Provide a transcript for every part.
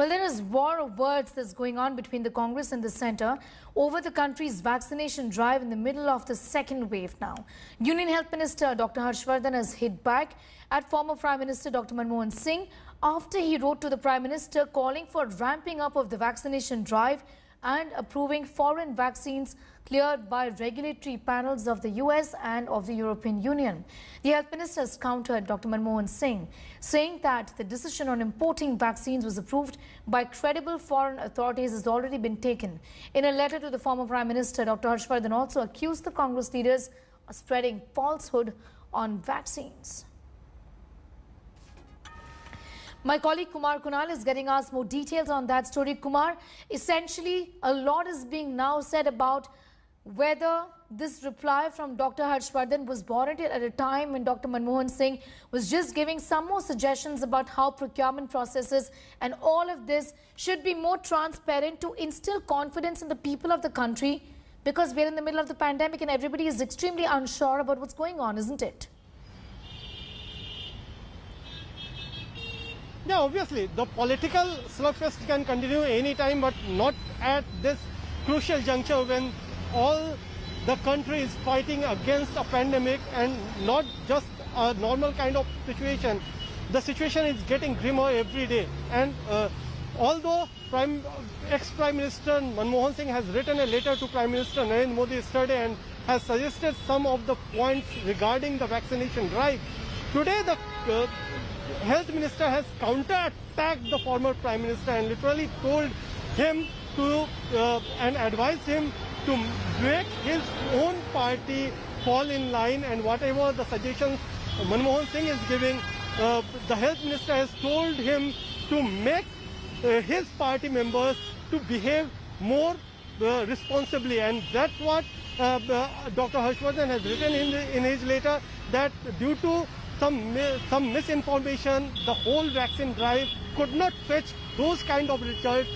Well, there is war of words that's going on between the Congress and the centre over the country's vaccination drive in the middle of the second wave now. Union Health Minister Dr. Harshvardhan has hit back at former Prime Minister Dr. Manmohan Singh after he wrote to the Prime Minister calling for ramping up of the vaccination drive and approving foreign vaccines cleared by regulatory panels of the US and of the European Union. The Health Minister has countered Dr. Manmohan Singh, saying that the decision on importing vaccines was approved by credible foreign authorities has already been taken. In a letter to the former Prime Minister, Dr. Harshvardhan also accused the Congress leaders of spreading falsehood on vaccines. My colleague Kumar Kunal is getting us more details on that story. Kumar, essentially a lot is being now said about whether this reply from Dr. Harshvardhan was warranted at a time when Dr. Manmohan Singh was just giving some more suggestions about how procurement processes and all of this should be more transparent to instill confidence in the people of the country, because we're in the middle of the pandemic and everybody is extremely unsure about what's going on, isn't it? Yeah, obviously, the political slugfest can continue any time, but not at this crucial juncture when all the country is fighting against a pandemic and not just a normal kind of situation. The situation is getting grimmer every day. And although ex-Prime Minister Manmohan Singh has written a letter to Prime Minister Narendra Modi yesterday and has suggested some of the points regarding the vaccination drive, today the Health Minister has counter-attacked the former Prime Minister and literally told him to and advised him to make his own party fall in line, and whatever the suggestions Manmohan Singh is giving, the Health Minister has told him to make his party members to behave more responsibly, and that's what Dr. Harshvardhan has written in his letter, that due to some misinformation, the whole vaccine drive could not fetch those kind of results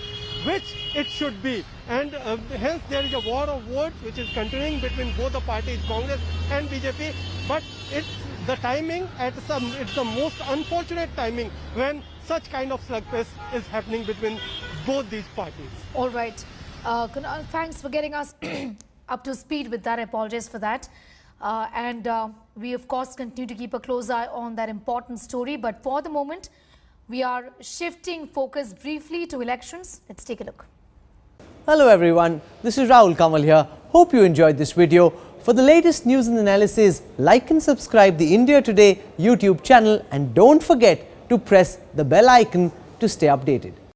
which it should be. And hence there is a war of words which is continuing between both the parties, Congress and BJP. But it's the timing, it's the most unfortunate timing when such kind of slugfest is happening between both these parties. All right. Kunal, thanks for getting us up to speed with that. I apologize for that. We of course continue to keep a close eye on that important story, but for the moment we are shifting focus briefly to elections. Let's take a look. Hello everyone, this is Rahul Kamal here. Hope you enjoyed this video. For the latest news and analysis, like and subscribe the India Today YouTube channel, and don't forget to press the bell icon to stay updated.